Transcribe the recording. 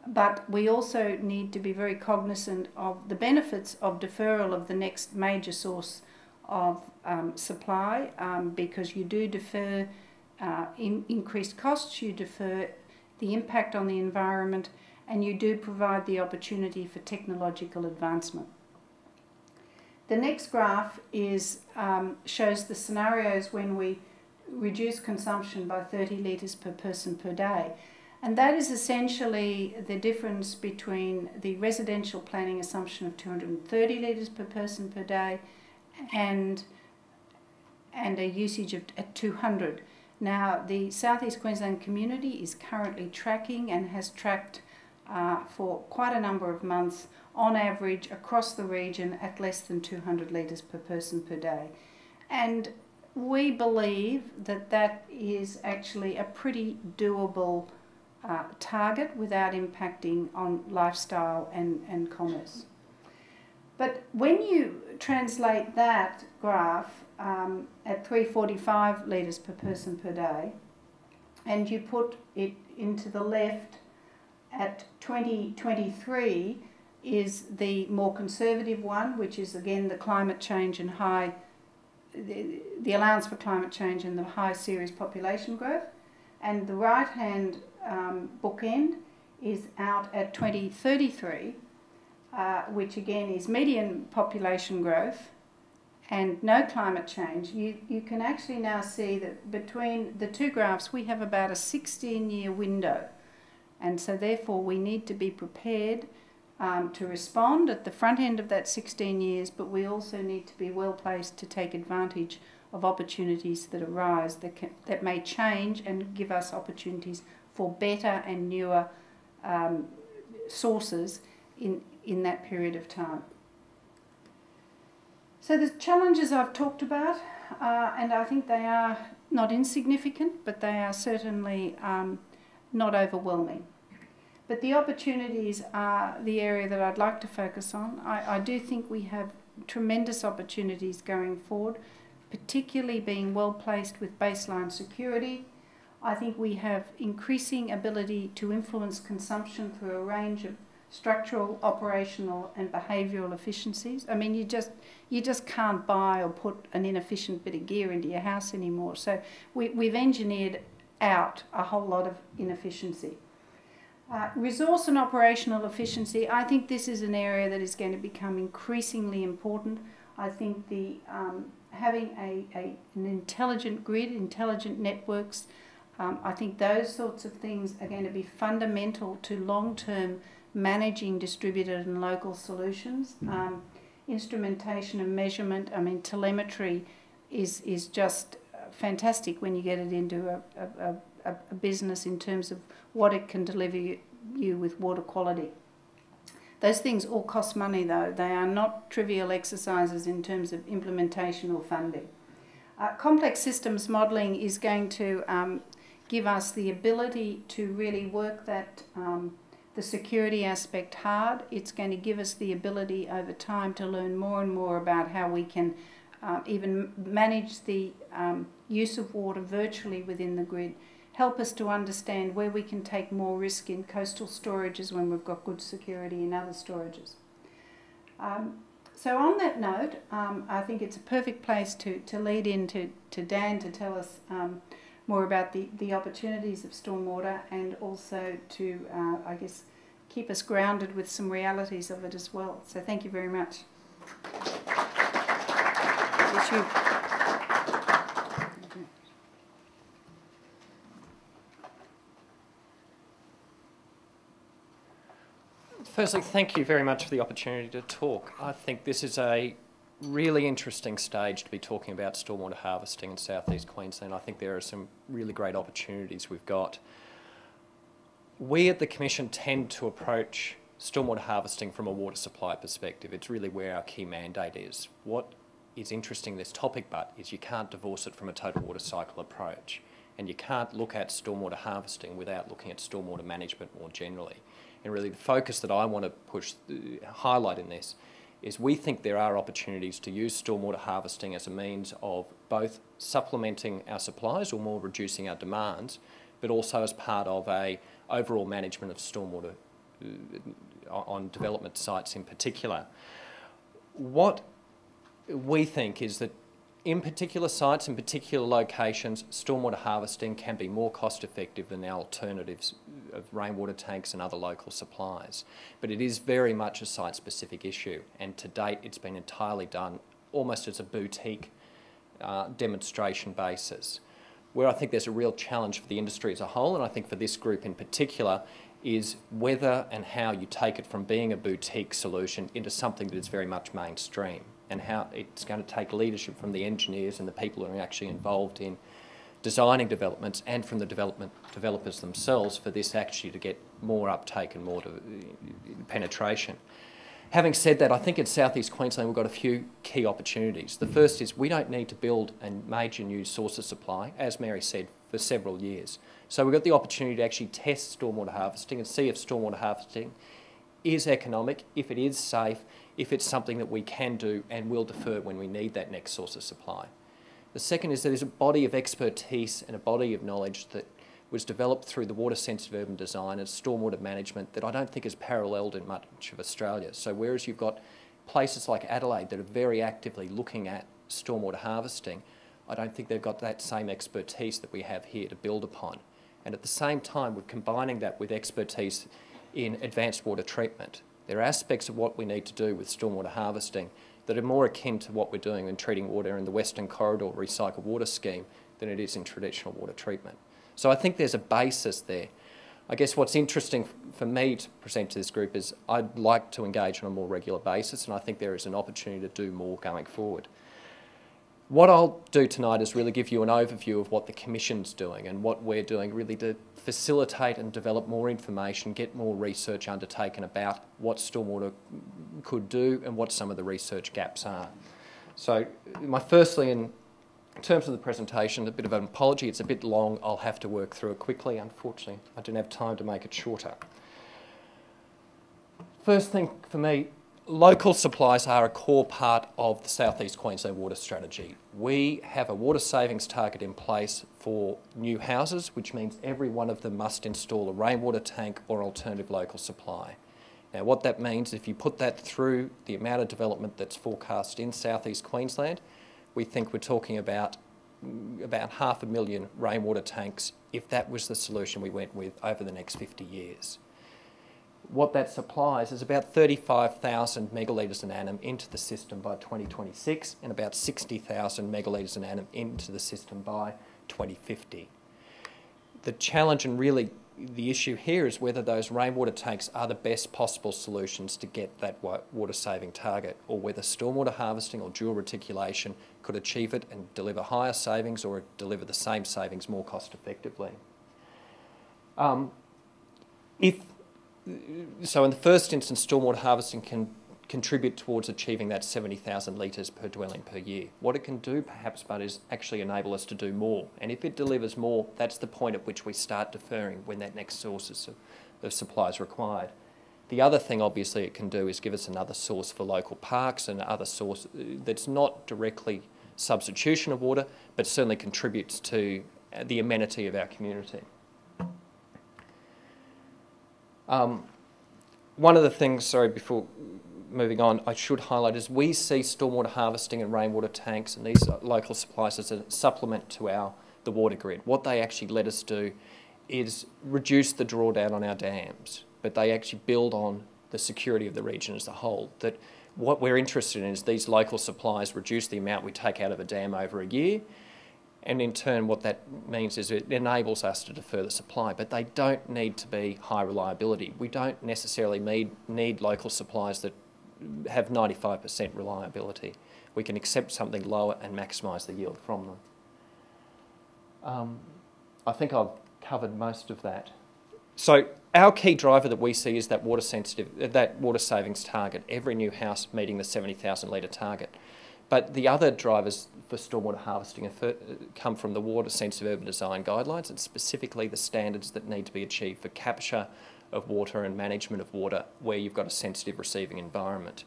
But we also need to be very cognizant of the benefits of deferral of the next major source of supply, because you do defer increased costs, you defer the impact on the environment, and you do provide the opportunity for technological advancement. The next graph shows the scenarios when we reduce consumption by 30 litres per person per day. And that is essentially the difference between the residential planning assumption of 230 litres per person per day and a usage of 200. Now, the South East Queensland community is currently tracking and has tracked for quite a number of months, on average across the region, at less than 200 litres per person per day. And we believe that that is actually a pretty doable target without impacting on lifestyle and commerce. But when you translate that graph at 345 litres per person per day, and you put it into the left at 2023 is the more conservative one, which is again the climate change and the allowance for climate change and the high serious population growth. And the right-hand bookend is out at 2033, which again is median population growth and no climate change. You can actually now see that between the two graphs we have about a 16-year window, and so therefore we need to be prepared to respond at the front end of that 16 years, but we also need to be well placed to take advantage of opportunities that arise that may change and give us opportunities for better and newer sources in that period of time. So the challenges I've talked about, and I think they are not insignificant, but they are certainly not overwhelming. But the opportunities are the area that I'd like to focus on. I do think we have tremendous opportunities going forward, particularly being well placed with baseline security. I think we have increasing ability to influence consumption through a range of structural, operational and behavioural efficiencies. I mean, you just can't buy or put an inefficient bit of gear into your house anymore. So we've engineered out a whole lot of inefficiency. Resource and operational efficiency, I think this is an area that is going to become increasingly important. I think having an intelligent grid, intelligent networks, I think those sorts of things are going to be fundamental to long-term managing distributed and local solutions. Instrumentation and measurement, I mean, telemetry is just fantastic when you get it into a business in terms of what it can deliver you with water quality. Those things all cost money though. They are not trivial exercises in terms of implementation or funding. Complex systems modelling is going to give us the ability to really work that the security aspect hard. It's going to give us the ability over time to learn more and more about how we can even manage the use of water virtually within the grid, help us to understand where we can take more risk in coastal storages when we've got good security in other storages. So on that note, I think it's a perfect place to lead into Dan to tell us more about the opportunities of stormwater, and also to, I guess, keep us grounded with some realities of it as well. So thank you very much. It's you. Firstly, thank you very much for the opportunity to talk. I think this is a really interesting stage to be talking about stormwater harvesting in South East Queensland. I think there are some really great opportunities we've got. We at the Commission tend to approach stormwater harvesting from a water supply perspective. It's really where our key mandate is. What is interesting in this topic, but, is you can't divorce it from a total water cycle approach, and you can't look at stormwater harvesting without looking at stormwater management more generally. And really the focus that I want to highlight in this is we think there are opportunities to use stormwater harvesting as a means of both supplementing our supplies or more reducing our demands, but also as part of a overall management of stormwater on development sites in particular. What we think is that in particular sites, in particular locations, stormwater harvesting can be more cost effective than alternatives of rainwater tanks and other local supplies. But it is very much a site-specific issue, and to date it's been entirely done almost as a boutique demonstration basis. Where I think there's a real challenge for the industry as a whole, and I think for this group in particular, is whether and how you take it from being a boutique solution into something that is very much mainstream, and how it's going to take leadership from the engineers and the people who are actually involved in designing developments and from the developers themselves for this actually to get more uptake and more penetration. Having said that, I think in South East Queensland we've got a few key opportunities. The first is we don't need to build a major new source of supply, as Mary said, for several years. So we've got the opportunity to actually test stormwater harvesting and see if stormwater harvesting is economic, if it is safe, if it's something that we can do and will defer when we need that next source of supply. The second is there's a body of expertise and a body of knowledge that was developed through the water-sensitive urban design and stormwater management that I don't think is paralleled in much of Australia. So whereas you've got places like Adelaide that are very actively looking at stormwater harvesting, I don't think they've got that same expertise that we have here to build upon. And at the same time, we're combining that with expertise in advanced water treatment. There are aspects of what we need to do with stormwater harvesting that are more akin to what we're doing in treating water in the Western Corridor recycled water scheme than it is in traditional water treatment. So I think there's a basis there. I guess what's interesting for me to present to this group is I'd like to engage on a more regular basis, and I think there is an opportunity to do more going forward. What I'll do tonight is really give you an overview of what the Commission's doing and what we're doing really to facilitate and develop more information, get more research undertaken about what stormwater could do and what some of the research gaps are. So firstly, in terms of the presentation, a bit of an apology, it's a bit long, I'll have to work through it quickly. Unfortunately, I didn't have time to make it shorter. First thing for me, local supplies are a core part of the South East Queensland water strategy. We have a water savings target in place for new houses, which means every one of them must install a rainwater tank or alternative local supply. Now what that means, if you put that through the amount of development that's forecast in South East Queensland, we think we're talking about 500,000 rainwater tanks if that was the solution we went with over the next 50 years. What that supplies is about 35,000 megalitres an annum into the system by 2026 and about 60,000 megalitres an annum into the system by 2050. The challenge and really the issue here is whether those rainwater tanks are the best possible solutions to get that water saving target, or whether stormwater harvesting or dual reticulation could achieve it and deliver higher savings or deliver the same savings more cost effectively. So in the first instance, stormwater harvesting can contribute towards achieving that 70,000 litres per dwelling per year. What it can do perhaps, but is actually enable us to do more. And if it delivers more, that's the point at which we start deferring when that next source of supply is required. The other thing obviously it can do is give us another source for local parks and other source that's not directly substitution of water, but certainly contributes to the amenity of our community. One of the things, before moving on, I should highlight is we see stormwater harvesting and rainwater tanks and these local supplies as a supplement to the water grid. What they actually let us do is reduce the drawdown on our dams, but they actually build on the security of the region as a whole. That what we're interested in is these local supplies reduce the amount we take out of a dam over a year, and in turn what that means is it enables us to defer the supply, but they don't need to be high reliability. We don't necessarily need local supplies that have 95% reliability. We can accept something lower and maximise the yield from them. I think I've covered most of that. So our key driver that we see is that water savings target, every new house meeting the 70,000 litre target. But the other drivers for stormwater harvesting come from the water sensitive urban design guidelines, and specifically the standards that need to be achieved for capture of water and management of water where you've got a sensitive receiving environment.